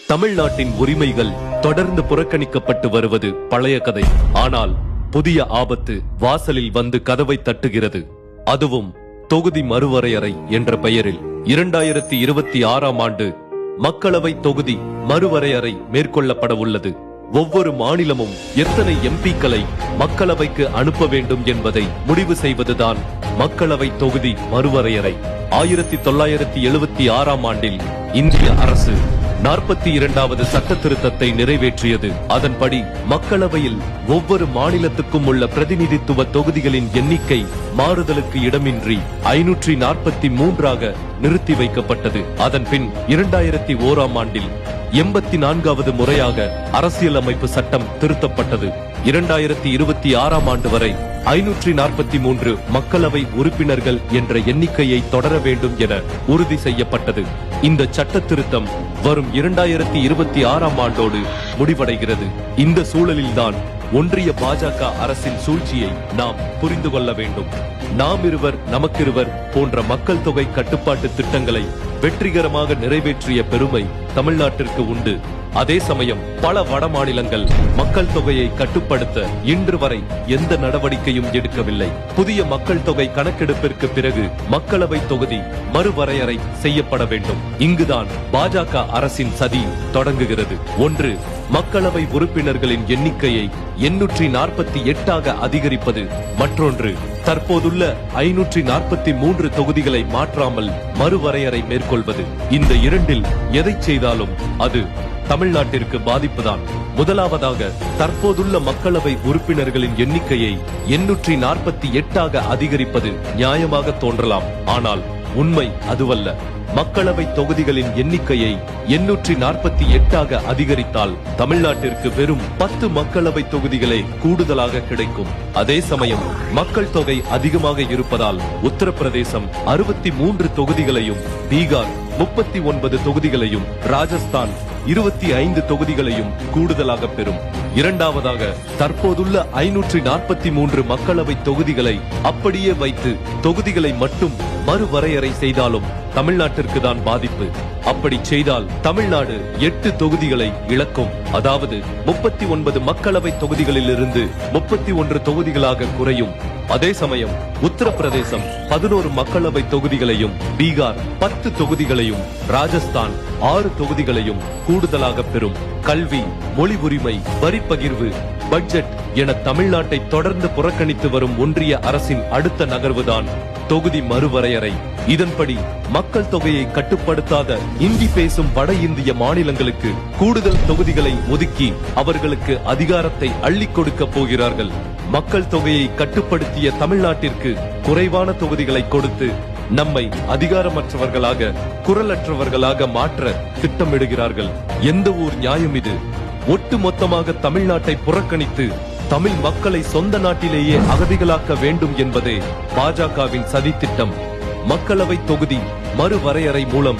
தமிழ்நாட்டின் உரிமைகள் தொடர்ந்து புறக்கணிக்கப்பட்டு வருவது பழைய கதை. ஆனால் புதிய ஆபத்து வாசலில் வந்து கதவை தட்டுகிறது. அதுவும் தொகுதி மறுவரையறை என்ற பெயரில் 2026ஆம் ஆண்டு மக்களவை தொகுதி மறுவரையறை மேற்கொள்ளப்பட உள்ளது. ஒவ்வொரு மாநிலமும் எத்தனை எம்பிக்களை மக்களவைக்கு அனுப்ப வேண்டும் என்பதை முடிவு செய்வதுதான் மக்களவை தொகுதி மறுவரையறை. 1976ஆம் ஆண்டில் இந்திய அரசு 42வது சட்ட திருத்தத்தை நிறைவேற்றியது. அதன்படி மக்களவையில் ஒவ்வொரு மாநிலத்துக்கும் உள்ள பிரதிநிதித்துவ தொகுதிகளின் எண்ணிக்கை மாறுதலுக்கு இடமின்றி 543ஆக நிறுத்தி வைக்கப்பட்டது. அதன் பின் 2001ஆம் ஆண்டில் 84வது முறையாக அரசியலமைப்பு சட்டம் திருத்தப்பட்டது. 2026ஆம் ஆண்டு வரை 543 மக்களவை உறுப்பினர்கள் என்ற எண்ணிக்கையை தொடர வேண்டும் என உறுதி செய்யப்பட்டது. இந்த சட்ட திருத்தம் வரும் 2026ஆம் ஆண்டோடு முடிவடைகிறது. இந்த சூழலில்தான் ஒன்றிய பாஜக அரசின் சூழ்ச்சியை நாம் புரிந்து கொள்ள வேண்டும். நாம் இருவர் நமக்கிருவர் போன்ற மக்கள் தொகை கட்டுப்பாட்டு திட்டங்களை வெற்றிகரமாக நிறைவேற்றிய பெருமை தமிழ்நாட்டிற்கு உண்டு. அதே சமயம் பல வட மாநிலங்கள் மக்கள் தொகையை கட்டுப்படுத்த இன்று வரை எந்த நடவடிக்கையும் எடுக்கவில்லை. புதிய மக்கள் தொகை கணக்கெடுப்பிற்கு பிறகு மக்களவை தொகுதி மறுவரையறை செய்யப்பட வேண்டும். இங்குதான் பாஜக அரசின் சதி தொடங்குகிறது. ஒன்று, மக்களவை உறுப்பினர்களின் எண்ணிக்கையை 848ஆக அதிகரிப்பது. மற்றொன்று, தற்போதுள்ள 543 தொகுதிகளை மாற்றாமல் மறுவரையறை மேற்கொள்வது. இந்த இரண்டில் எதை செய்தாலும் அது தமிழ்நாட்டிற்கு பாதிப்புதான். முதலாவதாக, தற்போதுள்ள மக்களவை உறுப்பினர்களின் எண்ணிக்கையை 848ஆக அதிகரிப்பது நியாயமாக தோன்றலாம். ஆனால் உண்மை அதுவல்ல. மக்களவை தொகுதிகளின் எண்ணிக்கையை 848ஆக அதிகரித்தால் தமிழ்நாட்டிற்கு வெறும் 10 மக்களவை தொகுதிகளே கூடுதலாக கிடைக்கும். அதே சமயம் மக்கள் தொகை அதிகமாக இருப்பதால் உத்தரப்பிரதேசம் 63 தொகுதிகளையும், பீகார் 39 தொகுதிகளையும், ராஜஸ்தான் 25 தொகுதிகளையும் கூடுதலாக பெறும். இரண்டாவதாக, தற்போதுள்ள 543 மக்களவை தொகுதிகளை அப்படியே வைத்து தொகுதிகளை மட்டும் மறுவரையறை செய்தாலும் தமிழ்நாட்டிற்கு தான் பாதிப்பு. அப்படி செய்தால் தமிழ்நாடு 8 தொகுதிகளை இழக்கும். அதாவது 39 மக்களவை தொகுதிகளில் இருந்து 31 தொகுதிகளாக குறையும். அதே சமயம் உத்தரப்பிரதேசம் 11 மக்களவை தொகுதிகளையும், பீகார் 10 தொகுதிகளையும், ராஜஸ்தான் 6 தொகுதிகளையும் கூடுதலாக பெறும். கல்வி, மொழி உரிமை, வரி பகிர்வு, பட்ஜெட் என தமிழ்நாட்டை தொடர்ந்து புறக்கணித்து வரும் ஒன்றிய அரசின் அடுத்த நகர்வுதான் தொகுதி மறுவரையறை. இதன்படி மக்கள் தொகையை கட்டுப்படுத்தாத இந்தி பேசும் வட இந்திய மாநிலங்களுக்கு கூடுதல் தொகுதிகளை ஒதுக்கி அவர்களுக்கு அதிகாரத்தை அள்ளிக் கொடுக்க போகிறார்கள். மக்கள் தொகையை கட்டுப்படுத்திய தமிழ்நாட்டிற்கு குறைவான தொகுதிகளை கொடுத்து நம்மை அதிகாரமற்றவர்களாக, குரலற்றவர்களாக மாற்ற திட்டமிடுகிறார்கள். எந்த ஊர் நியாயம் இது? ஒட்டுமொத்தமாக தமிழ்நாட்டை புறக்கணித்து தமிழ் மக்களை சொந்த நாட்டிலேயே அகதிகளாக்க வேண்டும் என்பதே பாஜகவின் சதி திட்டம். மக்களவை தொகுதி மறுவரையறை மூலம்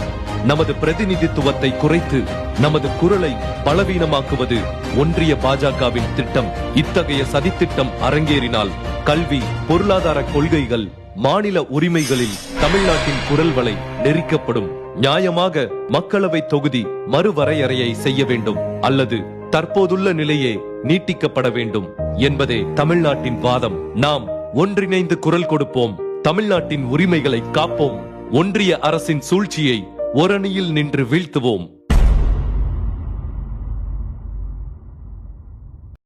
நமது பிரதிநிதித்துவத்தை குறைத்து நமது குரலை பலவீனமாக்குவது ஒன்றிய பாஜகவின் திட்டம். இத்தகைய சதித்திட்டம் அரங்கேறினால் கல்வி, பொருளாதார கொள்கைகள், மாநில உரிமைகளில் தமிழ்நாட்டின் குரல் வலை நெரிக்கப்படும். நியாயமாக மக்களவை தொகுதி மறுவரையறையை செய்ய வேண்டும் அல்லது தற்போதுள்ள நிலையே நீட்டிக்கப்பட வேண்டும் என்பதே தமிழ்நாட்டின் வாதம். நாம் ஒன்றிணைந்து குரல் கொடுப்போம். தமிழ்நாட்டின் உரிமைகளை காப்போம். ஒன்றிய அரசின் சூழ்ச்சியை ஓரணியில் நின்று வீழ்த்துவோம்.